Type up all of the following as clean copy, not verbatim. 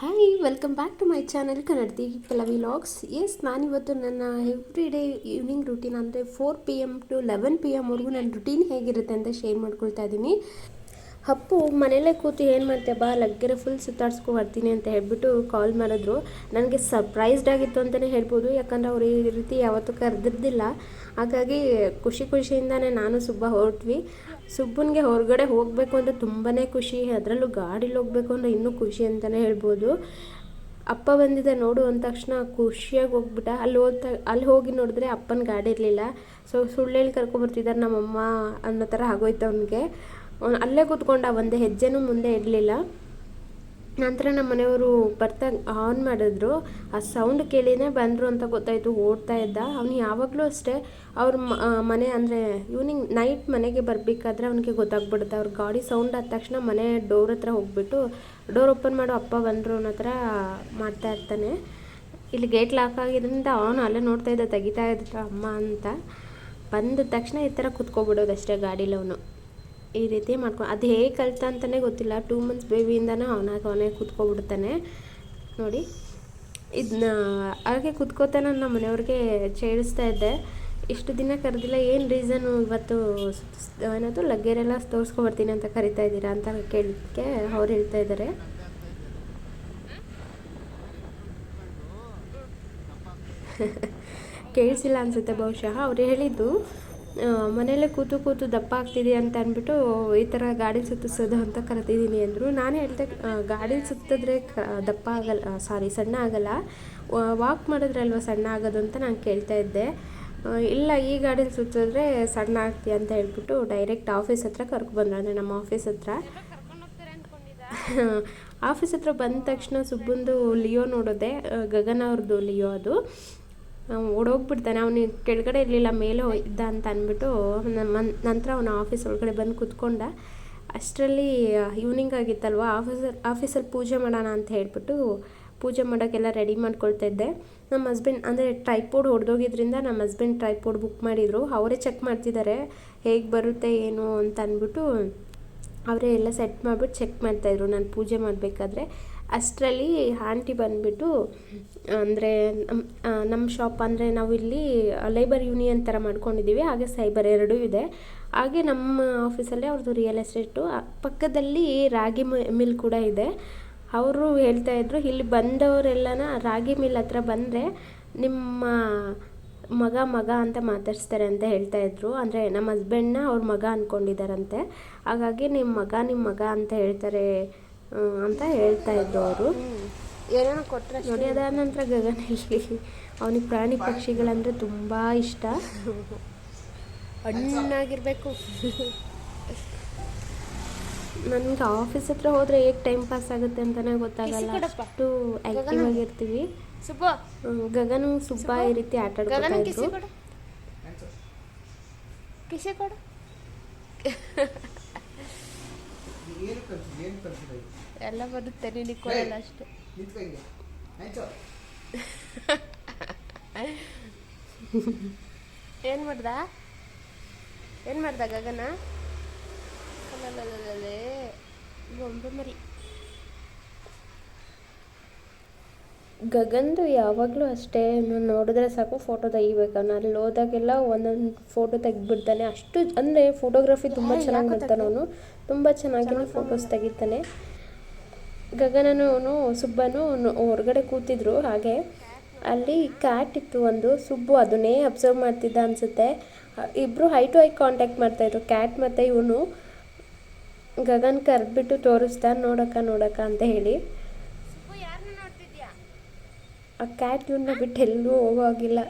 Hi welcome back to my channel Kannadati Pallavi logs. ನಾನಿವತ್ತು ನನ್ನ every day evening routine ಅಂದರೆ 4 PM to 11 PM ನನ್ನ routine ಹೇಗಿರುತ್ತೆ ಅಂತ ಶೇರ್ ಮಾಡ್ಕೊಳ್ತಾ ಇದ್ದೀನಿ. ಅಪ್ಪು ಮನೆಯಲ್ಲೇ ಕೂತು ಏನು ಮಾಡ್ತೀಯ ಬಾ ಲಗ್ಗೆರೆ ಫುಲ್ ಸುತ್ತಾಡ್ಸ್ಕೊ ಬರ್ತೀನಿ ಅಂತ ಹೇಳ್ಬಿಟ್ಟು ಕಾಲ್ ಮಾಡಿದ್ರು. ನನಗೆ ಸರ್ಪ್ರೈಸ್ಡ್ ಆಗಿತ್ತು ಅಂತಲೇ ಹೇಳ್ಬೋದು, ಯಾಕಂದರೆ ಅವ್ರು ಈ ರೀತಿ ಯಾವತ್ತೂ ಕರೆದಿದ್ದಿಲ್ಲ. ಹಾಗಾಗಿ ಖುಷಿಯಿಂದನೇ ನಾನು ಸುಬ್ಬ ಹೊರಟ್ವಿ. ಸುಬ್ಬನಿಗೆ ಹೊರಗಡೆ ಹೋಗಬೇಕು ಅಂದರೆ ತುಂಬಾ ಖುಷಿ, ಅದರಲ್ಲೂ ಗಾಡೀಲಿ ಹೋಗಬೇಕು ಅಂದರೆ ಇನ್ನೂ ಖುಷಿ ಅಂತಲೇ ಹೇಳ್ಬೋದು. ಅಪ್ಪ ಬಂದಿದ್ದೆ ನೋಡು ಅಂದ ತಕ್ಷಣ ಖುಷಿಯಾಗಿ ಹೋಗ್ಬಿಟ್ಟ. ಅಲ್ಲಿ ಹೋಗಿ ನೋಡಿದ್ರೆ ಅಪ್ಪನ ಗಾಡಿ ಇರಲಿಲ್ಲ. ಸೊ ಸುಳ್ಳೇಳಿ ಕರ್ಕೊಬರ್ತಿದ್ದಾರೆ ನಮ್ಮಮ್ಮ ಅನ್ನೋ ಥರ ಆಗೋಯ್ತು ಅವನಿಗೆ. ಅಲ್ಲೇ ಕೂತ್ಕೊಂಡ, ಒಂದೇ ಹೆಜ್ಜೆನೂ ಮುಂದೆ ಇಡಲಿಲ್ಲ. ನಂತರ ನಮ್ಮ ಮನೆಯವರು ಬರ್ತಾ ಆನ್ ಮಾಡಿದ್ರು. ಆ ಸೌಂಡ್ ಕೇಳಿನೇ ಬಂದರು ಅಂತ ಗೊತ್ತಾಯಿತು. ಓಡ್ತಾ ಇದ್ದ ಅವನು. ಯಾವಾಗಲೂ ಅಷ್ಟೇ ಅವ್ರ ಮನೆ ಅಂದರೆ ಈವ್ನಿಂಗ್ ನೈಟ್ ಮನೆಗೆ ಬರಬೇಕಾದ್ರೆ ಅವನಿಗೆ ಗೊತ್ತಾಗ್ಬಿಡುತ್ತೆ. ಅವ್ರ ಗಾಡಿ ಸೌಂಡ್ ಆದ ತಕ್ಷಣ ಮನೆ ಡೋರ್ ಹತ್ರ ಹೋಗ್ಬಿಟ್ಟು ಡೋರ್ ಓಪನ್ ಮಾಡೋ ಅಪ್ಪ ಬಂದರು ಅನ್ನೋ ಥರ ಮಾಡ್ತಾ ಇರ್ತಾನೆ. ಇಲ್ಲಿ ಗೇಟ್ ಲಾಕ್ ಆಗಿದ್ದರಿಂದ ಅವನು ಅಲ್ಲೇ ನೋಡ್ತಾ ಇದ್ದ, ತೆಗಿತಾ ಇದ್ದ ಅಮ್ಮ ಅಂತ. ಬಂದ ತಕ್ಷಣ ಈ ಥರ ಕುತ್ಕೊಬಿಡೋದು ಅಷ್ಟೇ ಗಾಡೀಲಿ ಅವನು. ಈ ರೀತಿ ಮಾಡ್ಕೊಂಡು ಅದು ಹೇಗೆ ಕಲಿತ ಅಂತಲೇ ಗೊತ್ತಿಲ್ಲ. 2 months ಬೇಬಿಯಿಂದನೂ ಅವನೇ ಕೂತ್ಕೊಬಿಡ್ತಾನೆ ನೋಡಿ. ಇದನ್ನ ಹಾಗೆ ಕುತ್ಕೋತಾನೆ. ನನ್ನ ಮನೆಯವ್ರಿಗೆ ಚೇಳಿಸ್ತಾ ಇದ್ದೆ, ಇಷ್ಟು ದಿನ ಕರೆದಿಲ್ಲ, ಏನು ರೀಸನು ಇವತ್ತು ಏನದು ಲಗ್ಗೆರೆಲ್ಲ ತೋರಿಸ್ಕೊಬರ್ತೀನಿ ಅಂತ ಕರಿತಾ ಇದ್ದೀರಾ ಅಂತ ಕೇಳಲಿಕ್ಕೆ ಅವ್ರು ಹೇಳ್ತಾ ಇದ್ದಾರೆ. ಕೇಳಿಸಿಲ್ಲ ಅನಿಸುತ್ತೆ ಬಹುಶಃ. ಅವ್ರು ಹೇಳಿದ್ದು ಮನೆಯಲ್ಲೇ ಕೂತು ದಪ್ಪ ಆಗ್ತಿದೆಯಾ ಅಂತ ಅಂದ್ಬಿಟ್ಟು ಈ ಥರ ಗಾಡಿ ಸುತ್ತಿಸೋದು ಅಂತ ಕರೆದಿದ್ದೀನಿ ಅಂದರು. ನಾನು ಹೇಳ್ದೆ ಗಾಡಿ ಸುತ್ತಿದ್ರೆ ದಪ್ಪ ಆಗಲ್ಲ, ಸಣ್ಣ ಆಗಲ್ಲ, ವಾಕ್ ಮಾಡಿದ್ರೆ ಅಲ್ವ ಸಣ್ಣ ಆಗೋದು ಅಂತ ನಾನು ಕೇಳ್ತಾ ಇದ್ದೆ. ಇಲ್ಲ, ಈ ಗಾಡೀಲಿ ಸುತ್ತಿದ್ರೆ ಸಣ್ಣ ಆಗ್ತೀಯ ಅಂತ ಹೇಳ್ಬಿಟ್ಟು ಡೈರೆಕ್ಟ್ ಆಫೀಸ್ ಹತ್ರ ಕರ್ಕೊಬಂದ್ರು. ಅಂದರೆ ನಮ್ಮ ಆಫೀಸ್ ಹತ್ರ. ಆಫೀಸ್ ಹತ್ರ ಬಂದ ತಕ್ಷಣ ಸುಬ್ಬಂದು ಲಿಯೋ ನೋಡೋದೆ, ಗಗನ ಅವ್ರದ್ದು ಲಿಯೋ ಅದು. ಓಡೋಗ್ಬಿಡ್ತಾನೆ. ಅವನಿಗೆ ಕೆಳಗಡೆ ಇರಲಿಲ್ಲ, ಮೇಲೆ ಇದ್ದ ಅಂತ ಅಂದ್ಬಿಟ್ಟು ನಂತರ ಅವನ ಆಫೀಸ್ ಒಳಗಡೆ ಬಂದು ಕೂತ್ಕೊಂಡ. ಅಷ್ಟರಲ್ಲಿ ಈವ್ನಿಂಗ್ ಆಗಿತ್ತಲ್ವ, ಆಫೀಸಲ್ಲಿ ಪೂಜೆ ಮಾಡೋಣ ಅಂತ ಹೇಳ್ಬಿಟ್ಟು ಪೂಜೆ ಮಾಡೋಕ್ಕೆಲ್ಲ ರೆಡಿ ಮಾಡ್ಕೊಳ್ತಾ ಇದ್ದೆ. ನಮ್ಮ ಹಸ್ಬೆಂಡ್ ಅಂದರೆ ಟ್ರೈಪೋಡ್ ಹೊಡೆದೋಗಿದ್ರಿಂದ ನಮ್ಮ ಹಸ್ಬೆಂಡ್ ಟ್ರೈಪೋಡ್ ಬುಕ್ ಮಾಡಿದರು. ಅವರೇ ಚೆಕ್ ಮಾಡ್ತಿದ್ದಾರೆ ಹೇಗೆ ಬರುತ್ತೆ ಏನು ಅಂತ ಅಂದ್ಬಿಟ್ಟು ಅವರೇ ಎಲ್ಲ ಸೆಟ್ ಮಾಡಿಬಿಟ್ಟು ಚೆಕ್ ಮಾಡ್ತಾಯಿದ್ರು ನಾನು ಪೂಜೆ ಮಾಡಬೇಕಾದ್ರೆ. ಅಷ್ಟರಲ್ಲಿ ಆಂಟಿ ಬಂದುಬಿಟ್ಟು, ಅಂದರೆ ನಮ್ಮ ಶಾಪ್ ಅಂದರೆ ನಾವು ಇಲ್ಲಿ ಲೇಬರ್ ಯೂನಿಯನ್ ಥರ ಮಾಡ್ಕೊಂಡಿದ್ದೀವಿ, ಹಾಗೆ ಸೈಬರ್ ಎರಡೂ ಇದೆ. ಹಾಗೆ ನಮ್ಮ ಆಫೀಸಲ್ಲೇ ಅವ್ರದ್ದು ರಿಯಲ್ ಎಸ್ಟೇಟು, ಪಕ್ಕದಲ್ಲಿ ರಾಗಿ ಮಿಲ್ ಕೂಡ ಇದೆ. ಅವರು ಹೇಳ್ತಾಯಿದ್ರು, ಇಲ್ಲಿ ಬಂದವರೆಲ್ಲನ ರಾಗಿ ಮಿಲ್ ಹತ್ರ ಬಂದರೆ ನಿಮ್ಮ ಮಗ ಅಂತ ಮಾತಾಡಿಸ್ತಾರೆ ಅಂತ ಹೇಳ್ತಾಯಿದ್ರು. ಅಂದರೆ ನಮ್ಮ ಹಸ್ಬೆಂಡ್ನ ಅವ್ರ ಮಗ ಅಂದ್ಕೊಂಡಿದ್ದಾರಂತೆ. ಹಾಗಾಗಿ ನಿಮ್ಮ ಮಗ ಅಂತ ಹೇಳ್ತಾರೆ ಅಂತ ಹೇಳ್ತಾಯಿದ್ರು ಅವರು. ಏನೇನೋ ಕೊಟ್ಟರೆ ನೋಡಿ. ಅದಾದ ನಂತರ ಗಗನಲ್ಲಿ ಅವನಿಗೆ ಪ್ರಾಣಿ ಪಕ್ಷಿಗಳಂದರೆ ತುಂಬ ಇಷ್ಟ. ಹಣ್ಣಾಗಿರಬೇಕು. ನನಗೆ ಆಫೀಸ್ ಹತ್ರ ಹೋದರೆ ಹೇಗೆ ಟೈಮ್ ಪಾಸ್ ಆಗುತ್ತೆ ಅಂತಲೇ ಗೊತ್ತಾಗಲ್ಲ, ಅಷ್ಟು ಆ್ಯಕ್ಟಿವ್ ಆಗಿರ್ತೀವಿ. ಗಗನು ಸುಬ್ಬ ಈ ರೀತಿ ಆಟ ಆಡ್ಕೊಳ್ತಾಯಿದ್ರು. ಎಲ್ಲ ಬರುತ್ತೆ, ನಿನಗೆ ಕೊಡಲ್ಲ ಅಷ್ಟೇ. ಏನು ಮಾಡ್ದ ಗಗನ? ಅಲ್ಲೇ ಗೊಂಬೆ ಮರಿ. ಗಗನ್ದು ಯಾವಾಗಲೂ ಅಷ್ಟೇ, ನಾನು ನೋಡಿದ್ರೆ ಸಾಕು ಫೋಟೋ ತೆಗಿಬೇಕು. ನಾನು ಅಲ್ಲಿ ಹೋದಾಗೆಲ್ಲ ಒಂದೊಂದು ಫೋಟೋ ತೆಗೆದ್ಬಿಡ್ತಾನೆ. ಅಷ್ಟು ಅಂದರೆ ಫೋಟೋಗ್ರಫಿ ತುಂಬ ಚೆನ್ನಾಗಿ ಮಾಡ್ತಾನೆ ಅವನು. ತುಂಬ ಚೆನ್ನಾಗಿ ಫೋಟೋಸ್ ತೆಗಿತಾನೆ. ಗಗನನು ಸುಬ್ಬನು ಹೊರಗಡೆ ಕೂತಿದ್ರು. ಹಾಗೆ ಅಲ್ಲಿ ಕ್ಯಾಟ್ ಇತ್ತು ಒಂದು. ಸುಬ್ಬು ಅದನ್ನೇ ಅಬ್ಸರ್ವ್ ಮಾಡ್ತಿದ್ದ ಅನಿಸುತ್ತೆ. ಇಬ್ಬರು ಐ ಟು ಐ ಕಾಂಟ್ಯಾಕ್ಟ್ ಮಾಡ್ತಾಯಿದ್ರು, ಕ್ಯಾಟ್ ಮತ್ತು ಇವನು. ಗಗನ್ ಕರೆದ್ಬಿಟ್ಟು ತೋರಿಸ್ತಾ, ನೋಡಕ್ಕ ಅಂತ ಹೇಳಿ. ಆ ಕ್ಯಾಟ್ ಇವನ್ನ ಬಿಟ್ಟು ಎಲ್ಲೂ ಹೋಗೋಗಿಲ್ಲ.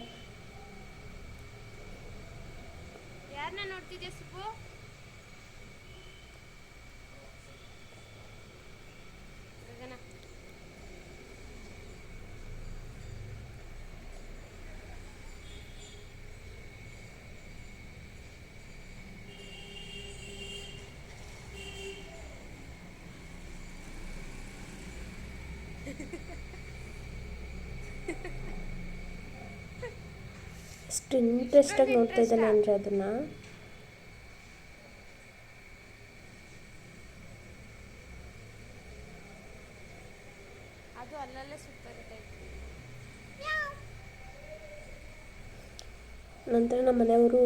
ಅಷ್ಟು ಇಂಟ್ರೆಸ್ಟಾಗಿ ನೋಡ್ತಾ ಇದ್ದಾನೆ ಅಂದರೆ ಅದನ್ನು. ಅದು ಅಲ್ಲಲ್ಲೇ ಸುತ್ತರುತ್ತೆ. ನಂತರ ನಮ್ಮ ಮನೆಯವರು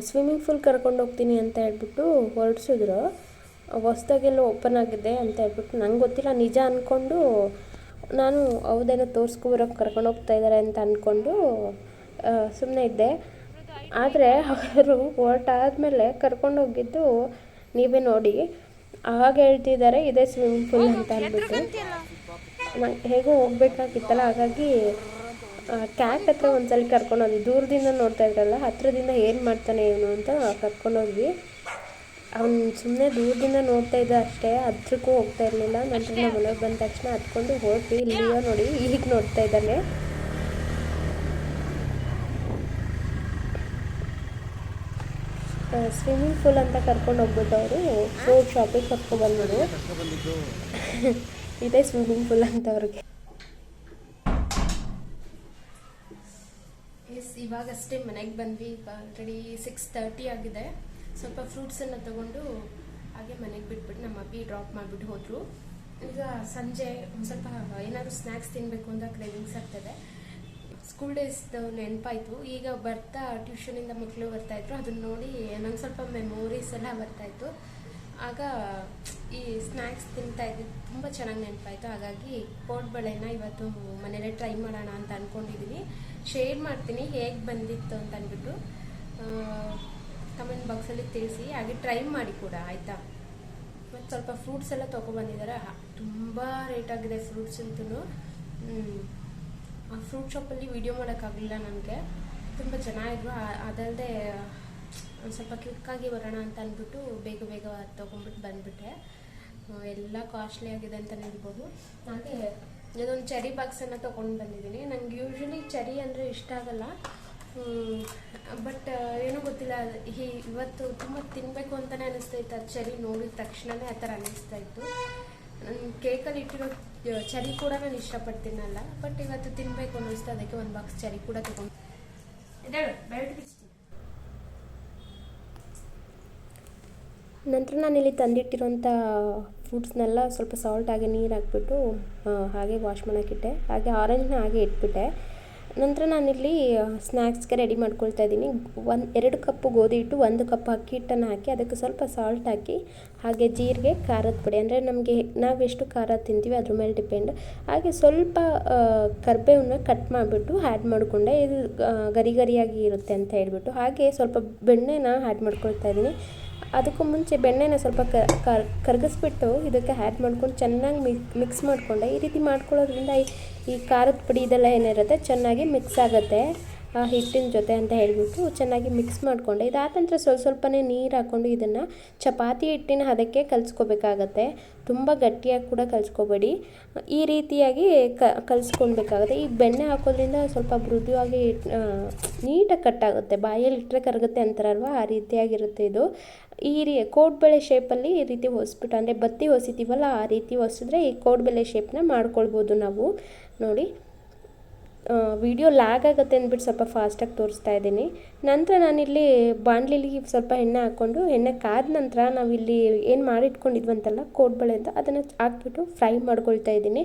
ಸ್ವಿಮ್ಮಿಂಗ್ ಪೂಲ್ ಕರ್ಕೊಂಡು ಹೋಗ್ತೀನಿ ಅಂತ ಹೇಳ್ಬಿಟ್ಟು ಹೊರಡಿಸಿದ್ರು. ಹೊಸ್ದಾಗೆಲ್ಲ ಓಪನ್ ಆಗಿದೆ ಅಂತ ಹೇಳ್ಬಿಟ್ಟು ನಂಗೆ ಗೊತ್ತಿಲ್ಲ, ನಿಜ ಅಂದ್ಕೊಂಡು ನಾನು ಹೌದೇನೋ ತೋರಿಸ್ಕೊಬರೋಕೆ ಕರ್ಕೊಂಡು ಹೋಗ್ತಾ ಇದ್ದಾರೆ ಅಂತ ಅಂದ್ಕೊಂಡು ಸುಮ್ಮನೆ ಇದ್ದೆ. ಆದರೆ ಅವರು ಹೊರಟಾದ್ಮೇಲೆ ಕರ್ಕೊಂಡು ಹೋಗಿದ್ದು ನೀವೇ ನೋಡಿ. ಆವಾಗ ಹೇಳ್ತಿದ್ದಾರೆ ಇದೇ ಸ್ವಿಮ್ಮಿಂಗ್ ಪೂಲ್ ಅಂತ ಅಂದ್ಬಿಟ್ಟು. ನಂಗೆ ಹೇಗೋ ಹೋಗ್ಬೇಕಾಗಿತ್ತಲ್ಲ, ಹಾಗಾಗಿ ಕ್ಯಾಟ್ ಹತ್ರ ಒಂದ್ಸಲ ಕರ್ಕೊಂಡೋದ್ವಿ. ದೂರದಿಂದ ನೋಡ್ತಾ ಇದ್ರಲ್ಲ, ಹತ್ರದಿಂದ ಏನು ಮಾಡ್ತಾನೆ ಇವನು ಅಂತ ಕರ್ಕೊಂಡೋದ್ವಿ. ಅವ್ನು ಸುಮ್ಮನೆ ದೂರದಿಂದ ನೋಡ್ತಾ ಇದ್ದ ಅಷ್ಟೇ, ಹತ್ರಕ್ಕೂ ಹೋಗ್ತಾ ಇರಲಿಲ್ಲ. ನಂತರ ನಮ್ಮ ಮನೆಗೆ ಬಂದ ತಕ್ಷಣ ಹತ್ಕೊಂಡು ಹೊರಟ್ವಿ. ಲಿಯೋ ನೋಡಿ ಈಗ ನೋಡ್ತಾ ಇದ್ದಾನೆ. ಸ್ವಿಮ್ಮಿಂಗ್ ಪೂಲ್ ಅಂತ ಕರ್ಕೊಂಡು ಹೋಗ್ಬಿಟ್ಟು ಅವರು ಫ್ರೂಟ್ ಶಾಪಿಗೆ ಕರ್ಕೊಬಂದರು. ಇದೇ ಸ್ವಿಮ್ಮಿಂಗ್ ಪೂಲ್ ಅಂತ ಅವ್ರಿಗೆ. ಇವಾಗಷ್ಟೇ ಮನೆಗೆ ಬಂದ್ವಿ. ಈಗ ಆಲ್ರೆಡಿ 6:30 ಆಗಿದೆ. ಸ್ವಲ್ಪ ಫ್ರೂಟ್ಸನ್ನು ತೊಗೊಂಡು ಹಾಗೆ ಮನೆಗೆ ಬಿಟ್ಬಿಟ್ಟು ನಮ್ಮ ಅಪ್ಪಿ ಡ್ರಾಪ್ ಮಾಡಿಬಿಟ್ಟು ಹೋದರು. ಈಗ ಸಂಜೆ ಒಂದು ಸ್ವಲ್ಪ ಏನಾದರೂ ಸ್ನ್ಯಾಕ್ಸ್ ತಿನ್ನಬೇಕು ಅಂತ ಕ್ರೇವಿಂಗ್ಸ್ ಆಗ್ತದೆ. ಸ್ಕೂಲ್ ಡೇಸ್ದು ನೆನಪಾಯಿತು. ಈಗ ಬರ್ತಾ ಟ್ಯೂಷನಿಂದ ಮಕ್ಕಳು ಬರ್ತಾಯಿದ್ರು, ಅದನ್ನು ನೋಡಿ ನಂಗೆ ಸ್ವಲ್ಪ ಮೆಮೊರೀಸ್ ಎಲ್ಲ ಬರ್ತಾಯಿತ್ತು. ಆಗ ಈ ಸ್ನ್ಯಾಕ್ಸ್ ತಿಂತಾ ಇದ್ದಿದ್ದು ತುಂಬ ಚೆನ್ನಾಗಿ ನೆನಪಾಯಿತು. ಹಾಗಾಗಿ ಕೋಡ್ಬಳೆನ ಇವತ್ತು ಮನೇಲೇ ಟ್ರೈ ಮಾಡೋಣ ಅಂತ ಅಂದ್ಕೊಂಡಿದ್ದೀನಿ. ಶೇರ್ ಮಾಡ್ತೀನಿ ಹೇಗೆ ಬಂದಿತ್ತು ಅಂತ ಅಂದ್ಬಿಟ್ಟು. ಕಮೆಂಟ್ ಬಾಕ್ಸಲ್ಲಿ ತಿಳಿಸಿ, ಹಾಗೆ ಟ್ರೈ ಮಾಡಿ ಕೂಡ, ಆಯಿತಾ. ಮತ್ತು ಸ್ವಲ್ಪ ಫ್ರೂಟ್ಸ್ ಎಲ್ಲ ತೊಗೊಬಂದಿದ್ದಾರೆ. ತುಂಬ ರೇಟಾಗಿದೆ ಫ್ರೂಟ್ಸ್ ಅಂತೂ. ಆ ಫ್ರೂಟ್ ಶಾಪಲ್ಲಿ ವೀಡಿಯೋ ಮಾಡೋಕ್ಕಾಗಲಿಲ್ಲ ನನಗೆ, ತುಂಬ ಜನ ಇದ್ದರು. ಅದಲ್ಲದೆ ಒಂದು ಸ್ವಲ್ಪ ಕ್ವಿಕ್ಕಾಗಿ ಬರೋಣ ಅಂತ ಅಂದ್ಬಿಟ್ಟು ಬೇಗ ಬೇಗ ತೊಗೊಂಡ್ಬಿಟ್ಟು ಬಂದುಬಿಟ್ಟೆ. ಎಲ್ಲ ಕಾಸ್ಟ್ಲಿ ಆಗಿದೆ ಅಂತಲೇ ಹೇಳ್ಬೋದು. ಹಾಗೆ ಇದೊಂದು ಚೆರಿ ಬಾಕ್ಸನ್ನು ತೊಗೊಂಡು ಬಂದಿದ್ದೀನಿ. ನಂಗೆ ಯೂಶ್ವಲಿ ಚೆರಿ ಅಂದರೆ ಇಷ್ಟ ಆಗಲ್ಲ, ಬಟ್ ಏನೋ ಗೊತ್ತಿಲ್ಲ, ಇವತ್ತು ತುಂಬ ತಿನ್ನಬೇಕು ಅಂತಲೇ ಅನ್ನಿಸ್ತಾ ಇತ್ತು. ಅದು ಚೆರಿ ನೋಡಿದ ತಕ್ಷಣವೇ ಆ ಥರ ಅನ್ನಿಸ್ತಾ ಇತ್ತು. ನನ್ನ ಕೇಕಲ್ಲಿ ಇಟ್ಟಿರೋ ಚೆರಿ ಕೂಡ ನಾನು ಇಷ್ಟಪಡ್ತೀನಲ್ಲ, ಬಟ್ ಇವತ್ತು ತಿನ್ನಬೇಕು ಅನ್ನಿಸ್ತು. ಅದಕ್ಕೆ ಒಂದು ಬಾಕ್ಸ್ ಚೆರಿ ಕೂಡ ತೊಗೊಂಡು ನಂತರ ನಾನಿಲ್ಲಿ ತಂದಿಟ್ಟಿರೋಂಥ ಫ್ರೂಟ್ಸ್ನೆಲ್ಲ ಸ್ವಲ್ಪ ಸಾಲ್ಟ್ ಹಾಗೆ ನೀರು ಹಾಕ್ಬಿಟ್ಟು ಹಾಗೆ ವಾಶ್ ಮಾಡೋಕ್ಕಿಟ್ಟೆ. ಹಾಗೆ ಆರೆಂಜ್ನ ಹಾಗೆ ಇಟ್ಬಿಟ್ಟೆ. ನಂತರ ನಾನಿಲ್ಲಿ ಸ್ನ್ಯಾಕ್ಸ್ಗೆ ರೆಡಿ ಮಾಡ್ಕೊಳ್ತಾ ಇದ್ದೀನಿ. 2 ಕಪ್ಪು ಗೋಧಿ ಹಿಟ್ಟು, 1 ಕಪ್ ಅಕ್ಕಿ ಹಿಟ್ಟನ್ನು ಹಾಕಿ ಅದಕ್ಕೆ ಸ್ವಲ್ಪ ಸಾಲ್ಟ್ ಹಾಕಿ, ಹಾಗೆ ಜೀರಿಗೆ, ಖಾರದ ಪುಡಿ, ಅಂದರೆ ನಮಗೆ ನಾವು ಎಷ್ಟು ಖಾರ ತಿಂತೀವಿ ಅದ್ರ ಮೇಲೆ ಡಿಪೆಂಡ್. ಹಾಗೆ ಸ್ವಲ್ಪ ಕರಿಬೇವನ್ನ ಕಟ್ ಮಾಡಿಬಿಟ್ಟು ಆ್ಯಡ್ ಮಾಡಿಕೊಂಡೆ. ಇದು ಗರಿ ಗರಿಯಾಗಿ ಇರುತ್ತೆ ಅಂತ ಹೇಳ್ಬಿಟ್ಟು. ಹಾಗೆ ಸ್ವಲ್ಪ ಬೆಣ್ಣೆನ ಆ್ಯಡ್ ಮಾಡ್ಕೊಳ್ತಾ ಇದ್ದೀನಿ. ಅದಕ್ಕೂ ಮುಂಚೆ ಬೆಣ್ಣೆನ ಸ್ವಲ್ಪ ಕರಗಿಸ್ಬಿಟ್ಟು ಇದಕ್ಕೆ ಆ್ಯಡ್ ಮಾಡ್ಕೊಂಡು ಚೆನ್ನಾಗಿ ಮಿಕ್ಸ್ ಮಾಡಿಕೊಂಡೆ. ಈ ರೀತಿ ಮಾಡ್ಕೊಳ್ಳೋದ್ರಿಂದ ಈ ಖಾರದ ಪುಡಿ ಇದೆಲ್ಲ ಏನಿರುತ್ತೆ ಚೆನ್ನಾಗಿ ಮಿಕ್ಸ್ ಆಗುತ್ತೆ ಆ ಹಿಟ್ಟಿನ ಜೊತೆ ಅಂತ ಹೇಳಿಬಿಟ್ಟು ಚೆನ್ನಾಗಿ ಮಿಕ್ಸ್ ಮಾಡಿಕೊಂಡೆ. ಇದಾದ ನಂತರ ಸ್ವಲ್ಪನೇ ನೀರು ಹಾಕ್ಕೊಂಡು ಇದನ್ನು ಚಪಾತಿ ಹಿಟ್ಟಿನ ಅದಕ್ಕೆ ಕಲಿಸ್ಕೋಬೇಕಾಗತ್ತೆ. ತುಂಬ ಗಟ್ಟಿಯಾಗಿ ಕೂಡ ಕಲಿಸ್ಕೋಬೇಡಿ, ಈ ರೀತಿಯಾಗಿ ಕಲಿಸ್ಕೊಳ್ಬೇಕಾಗುತ್ತೆ. ಈ ಬೆಣ್ಣೆ ಹಾಕೋದ್ರಿಂದ ಸ್ವಲ್ಪ ಮೃದುವಾಗಿ ನೀಟಾಗಿ ಕಟ್ಟಾಗುತ್ತೆ. ಬಾಯಲ್ಲಿ ಇಟ್ಟರೆ ಕರಗುತ್ತೆ ಅಂತಾರಲ್ವ, ಆ ರೀತಿಯಾಗಿರುತ್ತೆ ಇದು. ಕೋಡ್ಬಳೆ ಶೇಪಲ್ಲಿ ಈ ರೀತಿ ಹೊಸ್ಬಿಟ್ಟು, ಅಂದರೆ ಬತ್ತಿ ಹೊಸಿತೀವಲ್ಲ ಆ ರೀತಿ ಹೊಸಿದ್ರೆ ಈ ಕೋಡ್ಬಳೆ ಶೇಪ್ನ ಮಾಡ್ಕೊಳ್ಬೋದು ನಾವು. ನೋಡಿ, ವಿಡಿಯೋ ಲ್ಯಾಗ್ ಆಗುತ್ತೆ ಅಂದ್ಬಿಟ್ಟು ಸ್ವಲ್ಪ ಫಾಸ್ಟಾಗಿ ತೋರಿಸ್ತಾ ಇದ್ದೀನಿ. ನಂತರ ನಾನಿಲ್ಲಿ ಬಾಣಲಿಲಿ ಸ್ವಲ್ಪ ಎಣ್ಣೆ ಹಾಕ್ಕೊಂಡು, ಎಣ್ಣೆ ಕಾದ ನಂತರ ನಾವಿಲ್ಲಿ ಏನು ಮಾಡಿಟ್ಕೊಂಡಿದ್ವಂತಲ್ಲ ಕೋಡ್ಬಳೆ ಅಂತ, ಅದನ್ನು ಹಾಕ್ಬಿಟ್ಟು ಫ್ರೈ ಮಾಡ್ಕೊಳ್ತಾ ಇದ್ದೀನಿ.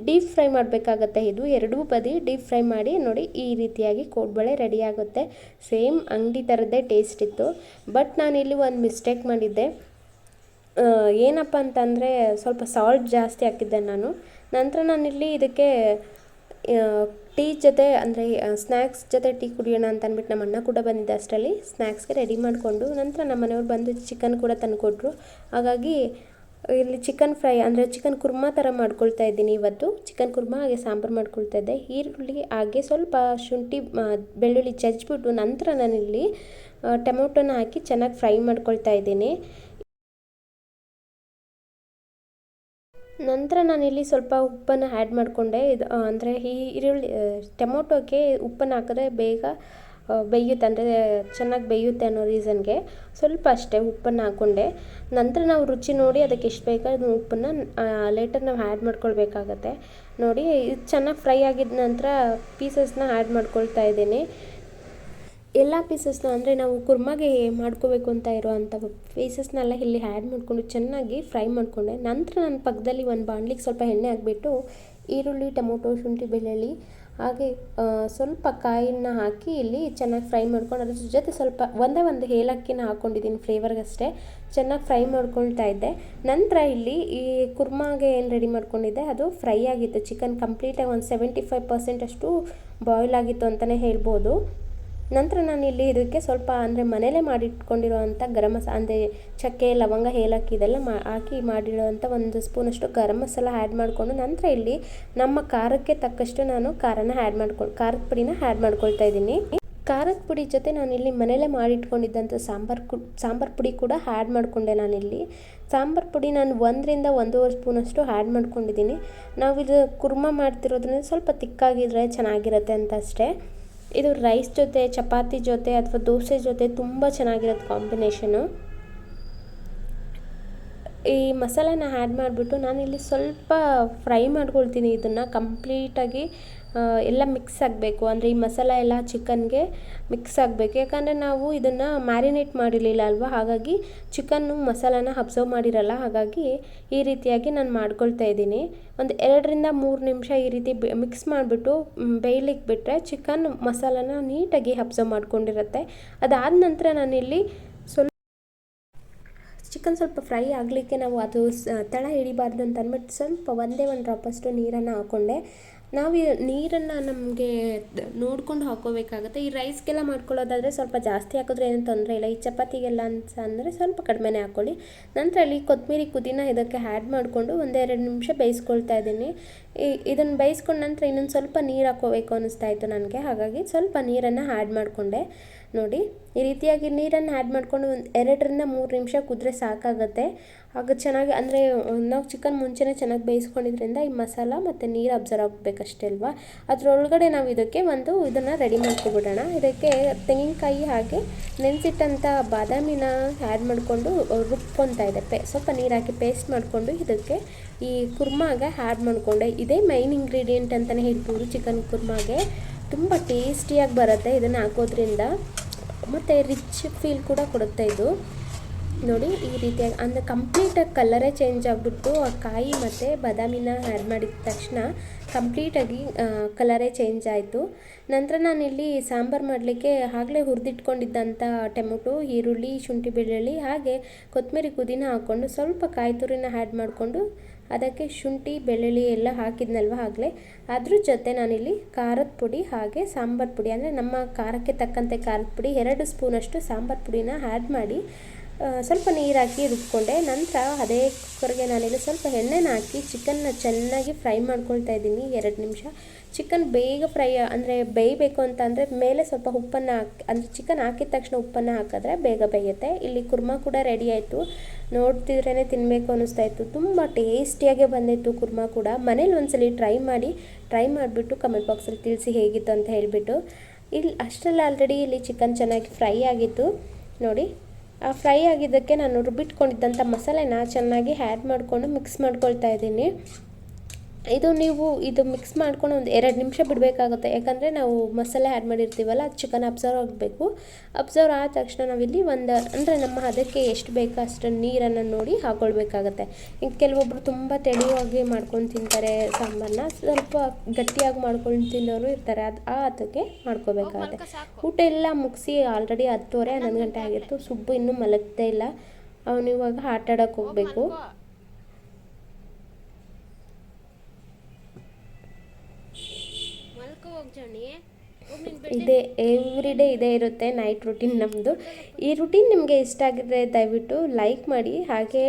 ಡೀಪ್ ಫ್ರೈ ಮಾಡಬೇಕಾಗತ್ತೆ. ಇದು ಎರಡೂ ಬದಿ ಡೀಪ್ ಫ್ರೈ ಮಾಡಿ ನೋಡಿ, ಈ ರೀತಿಯಾಗಿ ಕೋಡ್ಬಳೆ ರೆಡಿ ಆಗುತ್ತೆ. ಸೇಮ್ ಅಂಗಡಿ ಥರದ್ದೇ ಟೇಸ್ಟ್ ಇತ್ತು. ಬಟ್ ನಾನಿಲ್ಲಿ ಒಂದು ಮಿಸ್ಟೇಕ್ ಮಾಡಿದ್ದೆ. ಏನಪ್ಪ ಅಂತಂದರೆ ಸ್ವಲ್ಪ ಸಾಲ್ಟ್ ಜಾಸ್ತಿ ಹಾಕಿದ್ದೆ ನಾನು. ನಂತರ ನಾನಿಲ್ಲಿ ಇದಕ್ಕೆ ಟೀ ಜೊತೆ, ಅಂದರೆ ಸ್ನ್ಯಾಕ್ಸ್ ಜೊತೆ ಟೀ ಕುಡಿಯೋಣ ಅಂತ ಅಂದ್ಬಿಟ್ಟು ನಮ್ಮ ಅಣ್ಣ ಕೂಡ ಬಂದಿದ್ದೆ. ಅಷ್ಟರಲ್ಲಿ ಸ್ನ್ಯಾಕ್ಸ್ಗೆ ರೆಡಿ ಮಾಡಿಕೊಂಡು ನಂತರ ನಮ್ಮ ಮನೆಯವ್ರು ಬಂದು ಚಿಕನ್ ಕೂಡ ತಂದುಕೊಟ್ರು. ಹಾಗಾಗಿ ಇಲ್ಲಿ ಚಿಕನ್ ಫ್ರೈ, ಅಂದರೆ ಚಿಕನ್ ಕುರ್ಮಾ ಥರ ಮಾಡ್ಕೊಳ್ತಾ ಇದ್ದೀನಿ ಇವತ್ತು. ಚಿಕನ್ ಕುರ್ಮಾ ಹಾಗೆ ಸಾಂಬಾರು ಮಾಡ್ಕೊಳ್ತಾ ಇದ್ದೆ. ಈರುಳ್ಳಿ ಹಾಗೆ ಸ್ವಲ್ಪ ಶುಂಠಿ ಬೆಳ್ಳುಳ್ಳಿ ಜಜ್ಜಿಬಿಟ್ಟು ನಂತರ ನಾನಿಲ್ಲಿ ಟೊಮೊಟೊನ ಹಾಕಿ ಚೆನ್ನಾಗಿ ಫ್ರೈ ಮಾಡ್ಕೊಳ್ತಾ ಇದ್ದೀನಿ. ನಂತರ ನಾನಿಲ್ಲಿ ಸ್ವಲ್ಪ ಉಪ್ಪನ್ನು ಆ್ಯಡ್ ಮಾಡಿಕೊಂಡೆ. ಇದು ಅಂದರೆ ಈ ಟೊಮೊಟೊಗೆ ಉಪ್ಪನ್ನು ಹಾಕಿದ್ರೆ ಬೇಗ ಬೇಯುತ್ತೆ, ಅಂದರೆ ಚೆನ್ನಾಗಿ ಬೇಯುತ್ತೆ ಅನ್ನೋ ರೀಸನ್ಗೆ ಸ್ವಲ್ಪ ಅಷ್ಟೇ ಉಪ್ಪನ್ನು ಹಾಕ್ಕೊಂಡೆ. ನಂತರ ನಾವು ರುಚಿ ನೋಡಿ ಅದಕ್ಕೆ ಎಷ್ಟು ಬೇಕೋ ಅದನ್ನು ಉಪ್ಪನ್ನು ಲೇಟರ್ ನಾವು ಆ್ಯಡ್ ಮಾಡ್ಕೊಳ್ಬೇಕಾಗತ್ತೆ. ನೋಡಿ, ಇದು ಚೆನ್ನಾಗಿ ಫ್ರೈ ಆಗಿದ ನಂತರ ಪೀಸಸ್ನ ಆ್ಯಡ್ ಮಾಡ್ಕೊಳ್ತಾ ಇದ್ದೀನಿ. ಎಲ್ಲ ಪೀಸಸ್ನ ಅಂದರೆ ನಾವು ಕುರ್ಮಾಗೆ ಮಾಡ್ಕೋಬೇಕು ಅಂತ ಇರೋ ಅಂಥ ಪೀಸಸ್ನೆಲ್ಲ ಇಲ್ಲಿ ಆ್ಯಡ್ ಮಾಡಿಕೊಂಡು ಚೆನ್ನಾಗಿ ಫ್ರೈ ಮಾಡಿಕೊಂಡೆ. ನಂತರ ನಾನು ಪಕ್ಕದಲ್ಲಿ ಒಂದು ಬಾಣಲಿಗೆ ಸ್ವಲ್ಪ ಎಣ್ಣೆ ಹಾಕಿಬಿಟ್ಟು ಈರುಳ್ಳಿ, ಟೊಮೊಟೊ, ಶುಂಠಿ, ಬೆಳ್ಳುಳ್ಳಿ ಹಾಗೆ ಸ್ವಲ್ಪ ಕಾಯಿನ ಹಾಕಿ ಇಲ್ಲಿ ಚೆನ್ನಾಗಿ ಫ್ರೈ ಮಾಡ್ಕೊಂಡು ಅದ್ರ ಜೊತೆ ಸ್ವಲ್ಪ ಒಂದು ಏಲಕ್ಕಿನ ಹಾಕ್ಕೊಂಡಿದ್ದೀನಿ ಫ್ಲೇವರ್ಗಷ್ಟೇ. ಚೆನ್ನಾಗಿ ಫ್ರೈ ಮಾಡ್ಕೊಳ್ತಾ ಇದ್ದೆ. ನಂತರ ಇಲ್ಲಿ ಈ ಕುರ್ಮಾಗೆ ಏನು ರೆಡಿ ಮಾಡ್ಕೊಂಡಿದ್ದೆ ಅದು ಫ್ರೈ ಆಗಿತ್ತು. ಚಿಕನ್ ಕಂಪ್ಲೀಟಾಗಿ ಒಂದು 75% ಅಷ್ಟು ಬಾಯ್ಲ್ ಆಗಿತ್ತು ಅಂತಲೇ ಹೇಳ್ಬೋದು. ನಂತರ ನಾನು ಇಲ್ಲಿ ಇದಕ್ಕೆ ಸ್ವಲ್ಪ ಅಂದರೆ ಮನೇಲೇ ಮಾಡಿಟ್ಕೊಂಡಿರೋ ಅಂಥ ಗರಂ ಮಸಾಲ ಅಂದರೆ ಚಕ್ಕೆ, ಲವಂಗ, ಏಲಕ್ಕಿ ಇದೆಲ್ಲ ಹಾಕಿ ಮಾಡಿರೋವಂಥ 1 ಸ್ಪೂನಷ್ಟು ಗರಂ ಮಸಾಲ ಆ್ಯಡ್ ಮಾಡಿಕೊಂಡು ನಂತರ ಇಲ್ಲಿ ನಮ್ಮ ಖಾರಕ್ಕೆ ತಕ್ಕಷ್ಟು ನಾನು ಖಾರದ ಪುಡಿನ ಆ್ಯಡ್ ಮಾಡ್ಕೊಳ್ತಾ ಇದ್ದೀನಿ. ಖಾರದ ಪುಡಿ ಜೊತೆ ನಾನಿಲ್ಲಿ ಮನೇಲೇ ಮಾಡಿಟ್ಕೊಂಡಿದ್ದಂಥ ಸಾಂಬಾರು ಪುಡಿ ಕೂಡ ಆ್ಯಡ್ ಮಾಡಿಕೊಂಡೆ. ನಾನಿಲ್ಲಿ ಸಾಂಬಾರು ಪುಡಿ ನಾನು 1 ರಿಂದ 1.5 ಸ್ಪೂನಷ್ಟು ಆ್ಯಡ್ ಮಾಡ್ಕೊಂಡಿದ್ದೀನಿ. ನಾವಿದು ಕುರ್ಮಾ ಮಾಡ್ತಿರೋದ್ರಿಂದ ಸ್ವಲ್ಪ ತಿಕ್ಕಾಗಿದ್ರೆ ಚೆನ್ನಾಗಿರುತ್ತೆ ಅಂತ ಅಷ್ಟೇ. ಇದು ರೈಸ್ ಜೊತೆ, ಚಪಾತಿ ಜೊತೆ ಅಥವಾ ದೋಸೆ ಜೊತೆ ತುಂಬ ಚೆನ್ನಾಗಿರುತ್ತೆ ಕಾಂಬಿನೇಷನು. ಈ ಮಸಾಲೆನ ಆ್ಯಡ್ ಮಾಡಿಬಿಟ್ಟು ನಾನಿಲ್ಲಿ ಸ್ವಲ್ಪ ಫ್ರೈ ಮಾಡ್ಕೊಳ್ತೀನಿ. ಇದನ್ನು ಕಂಪ್ಲೀಟಾಗಿ ಎಲ್ಲ ಮಿಕ್ಸ್ ಆಗಬೇಕು. ಅಂದರೆ ಈ ಮಸಾಲ ಎಲ್ಲ ಚಿಕನ್ಗೆ ಮಿಕ್ಸ್ ಆಗಬೇಕು. ಯಾಕಂದರೆ ನಾವು ಇದನ್ನು ಮ್ಯಾರಿನೇಟ್ ಮಾಡಿರಲಿಲ್ಲ ಅಲ್ವಾ, ಹಾಗಾಗಿ ಚಿಕನ್ನು ಮಸಾಲಾನ ಅಬ್ಸರ್ವ್ ಮಾಡಿರಲ್ಲ. ಹಾಗಾಗಿ ಈ ರೀತಿಯಾಗಿ ನಾನು ಮಾಡ್ಕೊಳ್ತಾ ಇದ್ದೀನಿ. ಒಂದು 2 ರಿಂದ 3 ನಿಮಿಷ ಈ ರೀತಿ ಮಿಕ್ಸ್ ಮಾಡಿಬಿಟ್ಟು ಬೇಯಲಿಕ್ಕೆ ಬಿಟ್ಟರೆ ಚಿಕನ್ ಮಸಾಲಾನ ನೀಟಾಗಿ ಅಬ್ಸರ್ವ್ ಮಾಡ್ಕೊಂಡಿರುತ್ತೆ. ಅದಾದ ನಂತರ ನಾನಿಲ್ಲಿ ಚಿಕನ್ ಸ್ವಲ್ಪ ಫ್ರೈ ಆಗಲಿಕ್ಕೆ ನಾವು ಅದು ತಳ ಹಿಡಿಬಾರ್ದು ಅಂತ ಅಂದ್ಬಿಟ್ಟು ಸ್ವಲ್ಪ ಒಂದೇ 1 ಡ್ರಾಪಷ್ಟು ನೀರನ್ನು ಹಾಕ್ಕೊಂಡೆ. ನಾವು ನೀರನ್ನು ನಮಗೆ ನೋಡ್ಕೊಂಡು ಹಾಕ್ಕೋಬೇಕಾಗುತ್ತೆ. ಈ ರೈಸ್ಗೆಲ್ಲ ಮಾಡ್ಕೊಳ್ಳೋದಾದರೆ ಸ್ವಲ್ಪ ಜಾಸ್ತಿ ಹಾಕಿದ್ರೆ ಏನು ತೊಂದರೆ ಇಲ್ಲ. ಈ ಚಪಾತಿಗೆಲ್ಲ ಅಂತ ಅಂದರೆ ಸ್ವಲ್ಪ ಕಡಿಮೆನೇ ಹಾಕ್ಕೊಳ್ಳಿ. ನಂತರ ಇಲ್ಲಿ ಕೊತ್ತಂಬರಿ, ಪುದೀನ ಇದಕ್ಕೆ ಆ್ಯಡ್ ಮಾಡಿಕೊಂಡು 1-2 ನಿಮಿಷ ಬೇಯಿಸ್ಕೊಳ್ತಾ ಇದ್ದೀನಿ. ಇದನ್ನು ಬೇಯಿಸ್ಕೊಂಡ ನಂತರ ಇನ್ನೊಂದು ಸ್ವಲ್ಪ ನೀರು ಹಾಕ್ಕೋಬೇಕು ಅನ್ನಿಸ್ತಾ ಇತ್ತು ನನಗೆ. ಹಾಗಾಗಿ ಸ್ವಲ್ಪ ನೀರನ್ನು ಆ್ಯಡ್ ಮಾಡಿಕೊಂಡೆ. ನೋಡಿ ಈ ರೀತಿಯಾಗಿ ನೀರನ್ನು ಆ್ಯಡ್ ಮಾಡಿಕೊಂಡು ಒಂದು 2 ರಿಂದ 3 ನಿಮಿಷ ಕುದ್ರೆ ಸಾಕಾಗುತ್ತೆ. ಆಗ ಚೆನ್ನಾಗಿ ಅಂದರೆ ನಾವು ಚಿಕನ್ ಮುಂಚೆನೇ ಚೆನ್ನಾಗಿ ಬೇಯಿಸ್ಕೊಂಡಿದ್ರಿಂದ ಈ ಮಸಾಲ ಮತ್ತು ನೀರು ಅಬ್ಸರ್ವ್ ಆಗಬೇಕಷ್ಟೇ ಅಲ್ವಾ. ಅದರೊಳಗಡೆ ನಾವು ಇದಕ್ಕೆ ಇದನ್ನು ರೆಡಿ ಮಾಡ್ಕೊಬಿಡೋಣ. ಇದಕ್ಕೆ ತೆಂಗಿನಕಾಯಿ ಹಾಗೆ ನೆನೆಸಿಟ್ಟಂಥ ಬಾದಾಮಿನ ಆ್ಯಡ್ ಮಾಡಿಕೊಂಡು ರುಬ್ಕೊತಾ ಇದೆ. ಸ್ವಲ್ಪ ನೀರು ಹಾಕಿ ಪೇಸ್ಟ್ ಮಾಡಿಕೊಂಡು ಇದಕ್ಕೆ ಈ ಕುರ್ಮಾಗೆ ಆ್ಯಡ್ ಮಾಡಿಕೊಂಡೆ. ಇದೇ ಮೈನ್ ಇಂಗ್ರೀಡಿಯೆಂಟ್ ಅಂತಲೇ ಹೇಳ್ಬೋದು. ಚಿಕನ್ ಕುರ್ಮಾಗೆ ತುಂಬ ಟೇಸ್ಟಿಯಾಗಿ ಬರುತ್ತೆ ಇದನ್ನು ಹಾಕೋದ್ರಿಂದ, ಮತ್ತು ರಿಚ್ ಫೀಲ್ ಕೂಡ ಕೊಡುತ್ತೆ ಇದು. ನೋಡಿ ಈ ರೀತಿಯಾಗಿ ಅಂದರೆ ಕಂಪ್ಲೀಟಾಗಿ ಕಲರೇ ಚೇಂಜ್ ಆಗಿಬಿಟ್ಟು ಆ ಕಾಯಿ ಮತ್ತು ಬಾದಾಮಿನ ಆ್ಯಡ್ ಮಾಡಿದ ತಕ್ಷಣ ಕಂಪ್ಲೀಟಾಗಿ ಕಲರೇ ಚೇಂಜ್ ಆಯಿತು. ನಂತರ ನಾನಿಲ್ಲಿ ಸಾಂಬಾರು ಮಾಡಲಿಕ್ಕೆ ಆಗಲೇ ಹುರಿದಿಟ್ಕೊಂಡಿದ್ದಂಥ ಟೊಮೊಟೊ, ಈರುಳ್ಳಿ, ಶುಂಠಿ, ಬೆಳ್ಳುಳ್ಳಿ ಹಾಗೆ ಕೊತ್ತಂಬರಿ, ಪುದೀನ ಹಾಕ್ಕೊಂಡು ಸ್ವಲ್ಪ ಕಾಯಿ ತುರಿನ ಆ್ಯಡ್ ಮಾಡಿಕೊಂಡು ಅದಕ್ಕೆ ಶುಂಠಿ, ಬೆಳ್ಳುಳ್ಳಿ ಎಲ್ಲ ಹಾಕಿದ್ನಲ್ವ ಆಗಲೇ, ಅದ್ರ ಜೊತೆ ನಾನಿಲ್ಲಿ ಖಾರದ ಪುಡಿ ಹಾಗೆ ಸಾಂಬಾರು ಪುಡಿ ಅಂದರೆ ನಮ್ಮ ಖಾರಕ್ಕೆ ತಕ್ಕಂತೆ ಖಾರದ ಪುಡಿ 2 ಸ್ಪೂನಷ್ಟು ಸಾಂಬಾರು ಪುಡಿನ ಆ್ಯಡ್ ಮಾಡಿ ಸ್ವಲ್ಪ ನೀರು ಹಾಕಿ ರುಬ್ಕೊಂಡೆ. ನಂತರ ಅದೇ ಕುಕ್ಕರ್ಗೆ ನಾನಿಲ್ಲಿ ಸ್ವಲ್ಪ ಎಣ್ಣೆನ ಹಾಕಿ ಚಿಕನ್ನ ಚೆನ್ನಾಗಿ ಫ್ರೈ ಮಾಡ್ಕೊಳ್ತಾ ಇದ್ದೀನಿ 2 ನಿಮಿಷ. ಚಿಕನ್ ಬೇಗ ಫ್ರೈ ಅಂದರೆ ಬೇಯಬೇಕು ಅಂತ ಅಂದರೆ ಮೇಲೆ ಸ್ವಲ್ಪ ಉಪ್ಪನ್ನು ಅಂದರೆ ಚಿಕನ್ ಹಾಕಿದ ತಕ್ಷಣ ಉಪ್ಪನ್ನು ಹಾಕಿದ್ರೆ ಬೇಗ ಬೇಯುತ್ತೆ. ಇಲ್ಲಿ ಕುರ್ಮಾ ಕೂಡ ರೆಡಿ ಆಯಿತು. ನೋಡ್ತಿದ್ರೇ ತಿನ್ನಬೇಕು ಅನ್ನಿಸ್ತಾ ಇತ್ತು. ತುಂಬ ಟೇಸ್ಟಿಯಾಗೆ ಬಂದಿತ್ತು ಕುರ್ಮಾ ಕೂಡ. ಮನೇಲಿ ಒಂದ್ಸಲಿ ಟ್ರೈ ಮಾಡಿಬಿಟ್ಟು ಕಮೆಂಟ್ ಬಾಕ್ಸಲ್ಲಿ ತಿಳಿಸಿ ಹೇಗಿತ್ತು ಅಂತ ಹೇಳಿಬಿಟ್ಟು. ಇಲ್ಲಿ ಅಷ್ಟೆಲ್ಲ ಆಲ್ರೆಡಿ ಇಲ್ಲಿ ಚಿಕನ್ ಚೆನ್ನಾಗಿ ಫ್ರೈ ಆಗಿತ್ತು. ನೋಡಿ ಆ ಫ್ರೈ ಆಗಿದ್ದಕ್ಕೆ ನಾನು ರುಬ್ಬಿಟ್ಕೊಂಡಿದ್ದಂಥ ಮಸಾಲೆನ ಚೆನ್ನಾಗಿ ಆ್ಯಡ್ ಮಾಡಿಕೊಂಡು ಮಿಕ್ಸ್ ಮಾಡ್ಕೊಳ್ತಾ ಇದ್ದೀನಿ. ಇದು ಮಿಕ್ಸ್ ಮಾಡ್ಕೊಂಡು ಒಂದು 2 ನಿಮಿಷ ಬಿಡಬೇಕಾಗುತ್ತೆ. ಯಾಕಂದರೆ ನಾವು ಮಸಾಲೆ ಆ್ಯಡ್ ಮಾಡಿರ್ತೀವಲ್ಲ ಅದು ಚಿಕನ್ ಅಬ್ಸರ್ವ್ ಆಗಬೇಕು. ಅಬ್ಸರ್ವ್ ಆದ ತಕ್ಷಣ ನಾವಿಲ್ಲಿ ಅಂದರೆ ನಮ್ಮ ಅದಕ್ಕೆ ಎಷ್ಟು ಬೇಕೋ ಅಷ್ಟು ನೀರನ್ನು ನೋಡಿ ಹಾಕ್ಕೊಳ್ಬೇಕಾಗತ್ತೆ. ಈಗ ಕೆಲವೊಬ್ಬರು ತುಂಬ ತೆಳುವಾಗಿ ಮಾಡ್ಕೊಂಡು ತಿಂತಾರೆ ಸಾಂಬಾರನ್ನ, ಸ್ವಲ್ಪ ಗಟ್ಟಿಯಾಗಿ ಮಾಡ್ಕೊಂಡು ತಿನ್ನೋರು ಇರ್ತಾರೆ. ಅದಕ್ಕೆ ಮಾಡ್ಕೋಬೇಕಾಗತ್ತೆ. ಊಟ ಎಲ್ಲ ಮುಗಿಸಿ ಆಲ್ರೆಡಿ 10:30-11 ಗಂಟೆ ಆಗಿತ್ತು. ಸುಬ್ಬು ಇನ್ನೂ ಮಲಗ್ತಾ ಇಲ್ಲ. ಅವನು ಇವಾಗ ಆಟ ಆಡೋಕ್ಕೆ ಹೋಗಬೇಕು. ಎವ್ರಿ ಡೇ ಇದೇ ಇರುತ್ತೆ ನೈಟ್ ರೂಟೀನ್ ನಮ್ಮದು. ಈ ರೂಟೀನ್ ನಿಮಗೆ ಇಷ್ಟ ಆಗಿದ್ರೆ ದಯವಿಟ್ಟು ಲೈಕ್ ಮಾಡಿ, ಹಾಗೆ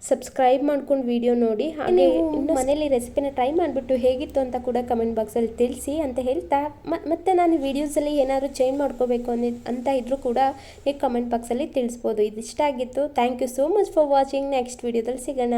ಸಬ್ಸ್ಕ್ರೈಬ್ ಮಾಡ್ಕೊಂಡು ವಿಡಿಯೋ ನೋಡಿ. ಹಾಗೆ ಇನ್ನು ಮನೇಲಿ ರೆಸಿಪಿನ ಟ್ರೈ ಮಾಡಿಬಿಟ್ಟು ಹೇಗಿತ್ತು ಅಂತ ಕೂಡ ಕಮೆಂಟ್ ಬಾಕ್ಸಲ್ಲಿ ತಿಳಿಸಿ ಅಂತ ಹೇಳ್ತಾ, ಮತ್ತು ನಾನು ವೀಡಿಯೋಸಲ್ಲಿ ಏನಾದರೂ ಚೇಂಜ್ ಮಾಡ್ಕೋಬೇಕು ಅಂತ ಇದ್ದರೂ ಕೂಡ ನೀವು ಕಮೆಂಟ್ ಬಾಕ್ಸಲ್ಲಿ ತಿಳಿಸ್ಬೋದು. ಇದಿಷ್ಟ ಆಗಿತ್ತು. Thank you so much for watching. Next ವೀಡಿಯೋದಲ್ಲಿ ಸಿಗೋಣ.